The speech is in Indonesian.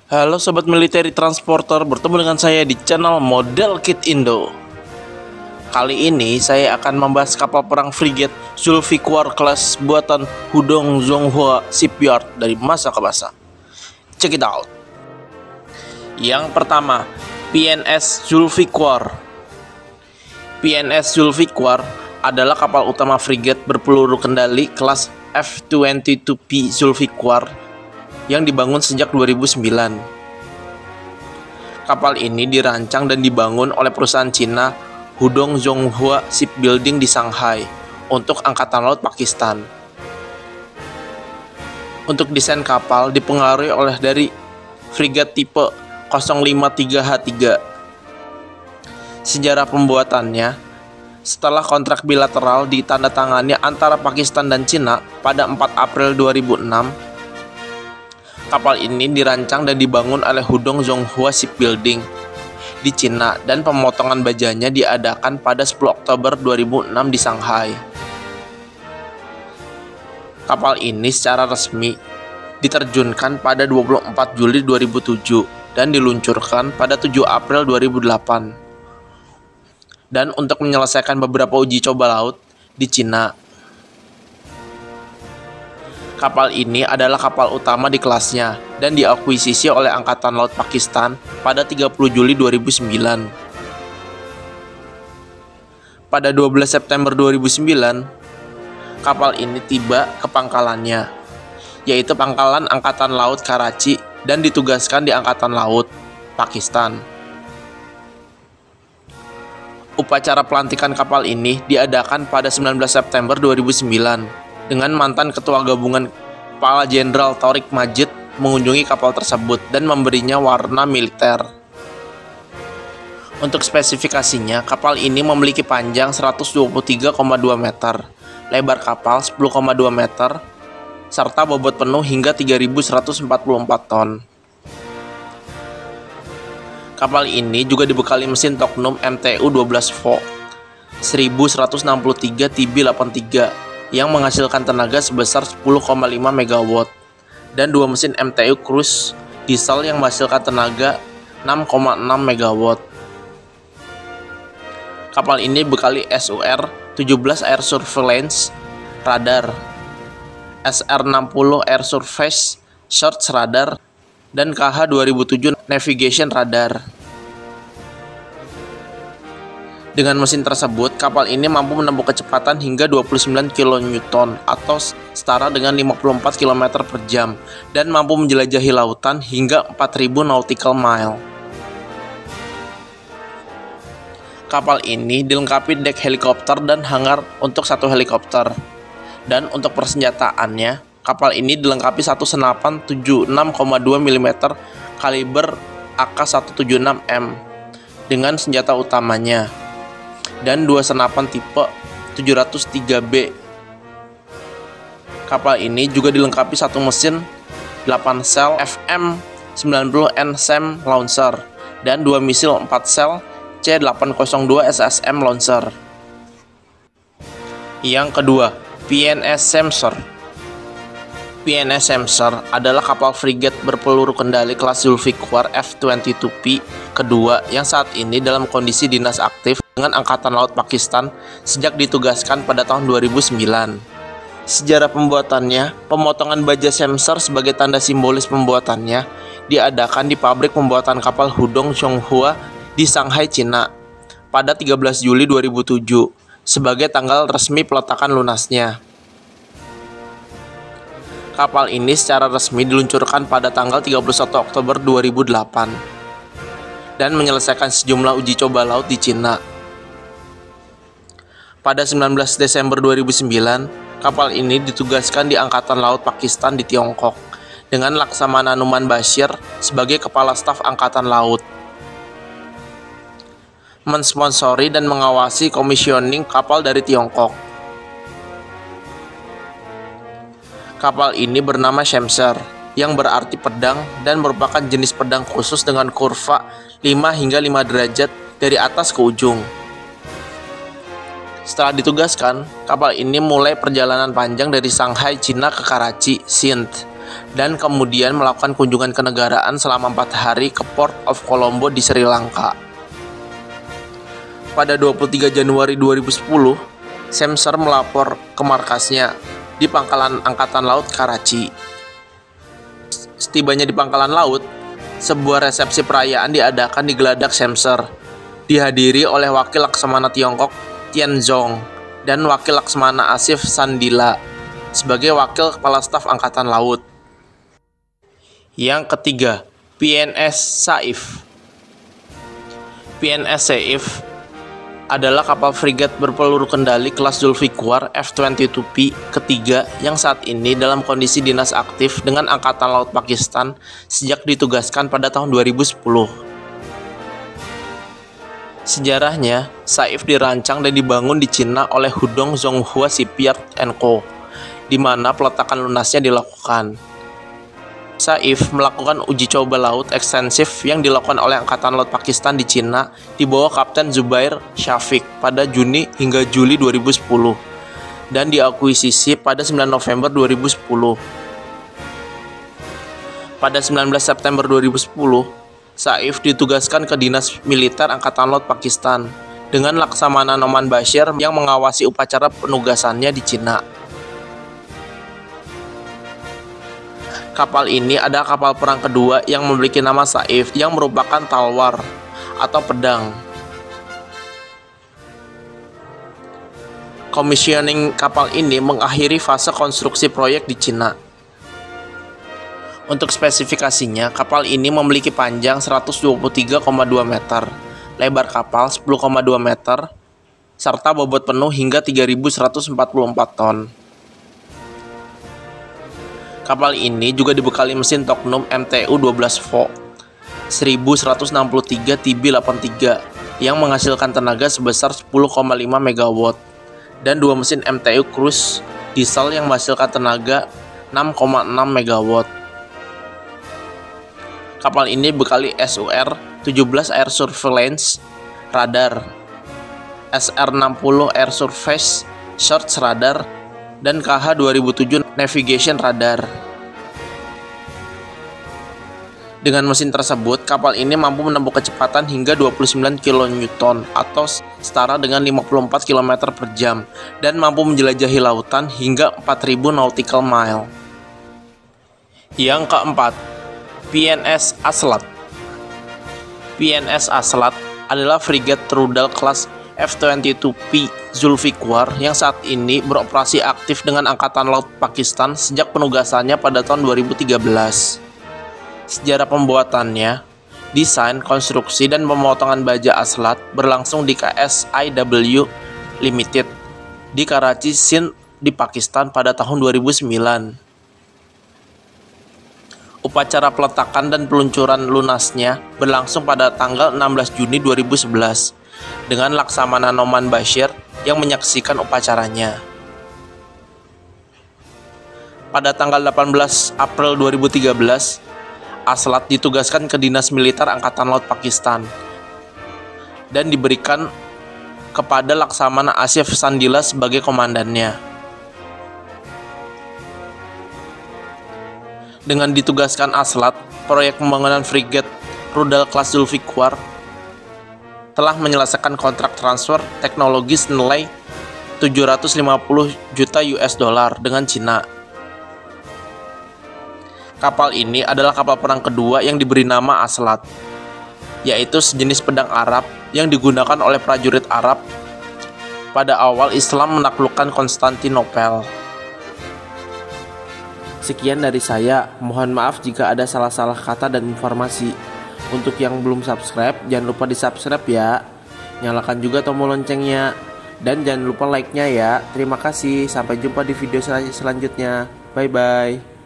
Halo Sobat Military Transporter, bertemu dengan saya di channel Model Kit Indo. Kali ini saya akan membahas kapal perang frigate Zulfiqar class buatan Hudong Zonghua Shipyard dari masa ke masa. Check it out. Yang pertama, PNS Zulfiqar. PNS Zulfiqar adalah kapal utama frigate berpeluru kendali kelas F-22P Zulfiqar yang dibangun sejak 2009. Kapal ini dirancang dan dibangun oleh perusahaan Cina Hudong Zonghua Shipbuilding di Shanghai untuk Angkatan Laut Pakistan. Untuk desain kapal dipengaruhi oleh dari frigate tipe 053H3. Sejarah pembuatannya, setelah kontrak bilateral ditandatangani antara Pakistan dan Cina pada 4 April 2006, kapal ini dirancang dan dibangun oleh Hudong Zonghua Shipbuilding di Cina dan pemotongan bajanya diadakan pada 10 Oktober 2006 di Shanghai. Kapal ini secara resmi diterjunkan pada 24 Juli 2007 dan diluncurkan pada 7 April 2008. Dan untuk menyelesaikan beberapa uji coba laut di Cina. Kapal ini adalah kapal utama di kelasnya dan diakuisisi oleh Angkatan Laut Pakistan pada 30 Juli 2009. Pada 12 September 2009, kapal ini tiba ke pangkalannya, yaitu Pangkalan Angkatan Laut Karachi, dan ditugaskan di Angkatan Laut Pakistan. Upacara pelantikan kapal ini diadakan pada 19 September 2009. Dengan mantan Ketua Gabungan Kepala Jenderal Taurik Majid mengunjungi kapal tersebut dan memberinya warna militer. Untuk spesifikasinya, kapal ini memiliki panjang 123,2 meter, lebar kapal 10,2 meter, serta bobot penuh hingga 3.144 ton. Kapal ini juga dibekali mesin Toknum MTU 12 V 1163 TB83 yang menghasilkan tenaga sebesar 10,5 MW dan dua mesin MTU Cruise diesel yang menghasilkan tenaga 6,6 MW. Kapal ini dibekali SUR-17 Air Surveillance Radar, SR-60 Air Surface Search Radar, dan KH-2007 Navigation Radar. Dengan mesin tersebut, kapal ini mampu menempuh kecepatan hingga 29 kN atau setara dengan 54 km per jam dan mampu menjelajahi lautan hingga 4.000 nautical mile. Kapal ini dilengkapi dek helikopter dan hangar untuk satu helikopter. Dan untuk persenjataannya, kapal ini dilengkapi satu senapan 76,2 mm kaliber AK-176M dengan senjata utamanya, dan dua senapan tipe 703B. Kapal ini juga dilengkapi satu mesin 8 sel FM-90N SAM launcher dan dua misil 4 sel C-802 SSM launcher. Yang kedua, PNS Shamsher. PNS Shamsher adalah kapal frigate berpeluru kendali kelas Zulfiqar F-22P kedua yang saat ini dalam kondisi dinas aktif dengan Angkatan Laut Pakistan sejak ditugaskan pada tahun 2009. Sejarah pembuatannya, pemotongan baja Shamsher sebagai tanda simbolis pembuatannya diadakan di pabrik pembuatan kapal Hudong Zonghua di Shanghai, Cina pada 13 Juli 2007 sebagai tanggal resmi peletakan lunasnya. Kapal ini secara resmi diluncurkan pada tanggal 31 Oktober 2008 dan menyelesaikan sejumlah uji coba laut di Cina. Pada 19 Desember 2009, kapal ini ditugaskan di Angkatan Laut Pakistan di Tiongkok dengan Laksamana Numan Bashir sebagai Kepala Staf Angkatan Laut. Mensponsori dan mengawasi komisioning kapal dari Tiongkok. Kapal ini bernama Shamsher, yang berarti pedang dan merupakan jenis pedang khusus dengan kurva 5 hingga 5 derajat dari atas ke ujung. Setelah ditugaskan, kapal ini mulai perjalanan panjang dari Shanghai, Cina ke Karachi, Sindh dan kemudian melakukan kunjungan kenegaraan selama 4 hari ke Port of Colombo di Sri Lanka. Pada 23 Januari 2010, Semsar melapor ke markasnya di Pangkalan Angkatan Laut Karachi. Setibanya di Pangkalan Laut, sebuah resepsi perayaan diadakan di geladak Semsar, dihadiri oleh Wakil Laksamana Tiongkok Tian Zhong dan Wakil Laksamana Asif Sandila sebagai Wakil Kepala Staf Angkatan Laut. Yang ketiga, PNS Saif. PNS Saif adalah kapal frigat berpeluru kendali kelas Zulfiqar F-22P ketiga yang saat ini dalam kondisi dinas aktif dengan Angkatan Laut Pakistan sejak ditugaskan pada tahun 2010. Sejarahnya, Saif dirancang dan dibangun di Cina oleh Hudong Zonghua Shipyard & Co., di mana peletakan lunasnya dilakukan. Saif melakukan uji coba laut ekstensif yang dilakukan oleh Angkatan Laut Pakistan di Cina di bawah Kapten Zubair Syafiq pada Juni hingga Juli 2010 dan diakuisisi pada 9 November 2010. Pada 19 September 2010, Saif ditugaskan ke Dinas Militer Angkatan Laut Pakistan dengan Laksamana Noman Bashir yang mengawasi upacara penugasannya di Cina. Kapal ini adalah kapal perang kedua yang memiliki nama Saif yang merupakan talwar atau pedang. Commissioning kapal ini mengakhiri fase konstruksi proyek di Cina. Untuk spesifikasinya, kapal ini memiliki panjang 123,2 meter, lebar kapal 10,2 meter, serta bobot penuh hingga 3.144 ton. Kapal ini juga dibekali mesin Toknum MTU-12V 1163 TB83 yang menghasilkan tenaga sebesar 10,5 MW dan dua mesin MTU Cruise diesel yang menghasilkan tenaga 6,6 MW. Kapal ini dibekali SUR-17 Air Surveillance Radar, SR-60 Air Surface Search Radar, dan KH-2007 Navigation Radar. Dengan mesin tersebut, kapal ini mampu menempuh kecepatan hingga 29 kN atau setara dengan 54 km per jam dan mampu menjelajahi lautan hingga 4.000 nautical mile. Yang keempat, PNS Aslat. PNS Aslat adalah frigat rudal kelas F-22P Zulfiqar yang saat ini beroperasi aktif dengan Angkatan Laut Pakistan sejak penugasannya pada tahun 2013. Sejarah pembuatannya, desain, konstruksi, dan pemotongan baja Aslat berlangsung di KSIW Limited di Karachi, Sindh di Pakistan pada tahun 2009. Upacara peletakan dan peluncuran lunasnya berlangsung pada tanggal 16 Juni 2011 dengan Laksamana Noman Bashir yang menyaksikan upacaranya. Pada tanggal 18 April 2013, Aslat ditugaskan ke Dinas Militer Angkatan Laut Pakistan dan diberikan kepada Laksamana Asif Sandila sebagai komandannya. Dengan ditugaskan Aslat, proyek pembangunan frigat rudal kelas Zulfiqar telah menyelesaikan kontrak transfer teknologi senilai 750 juta US dollar dengan Cina. Kapal ini adalah kapal perang kedua yang diberi nama Aslat, yaitu sejenis pedang Arab yang digunakan oleh prajurit Arab pada awal Islam menaklukkan Konstantinopel. Sekian dari saya, mohon maaf jika ada salah-salah kata dan informasi. Untuk yang belum subscribe, jangan lupa di subscribe ya. Nyalakan juga tombol loncengnya. Dan jangan lupa like-nya ya. Terima kasih, sampai jumpa di video selanjutnya. Bye-bye.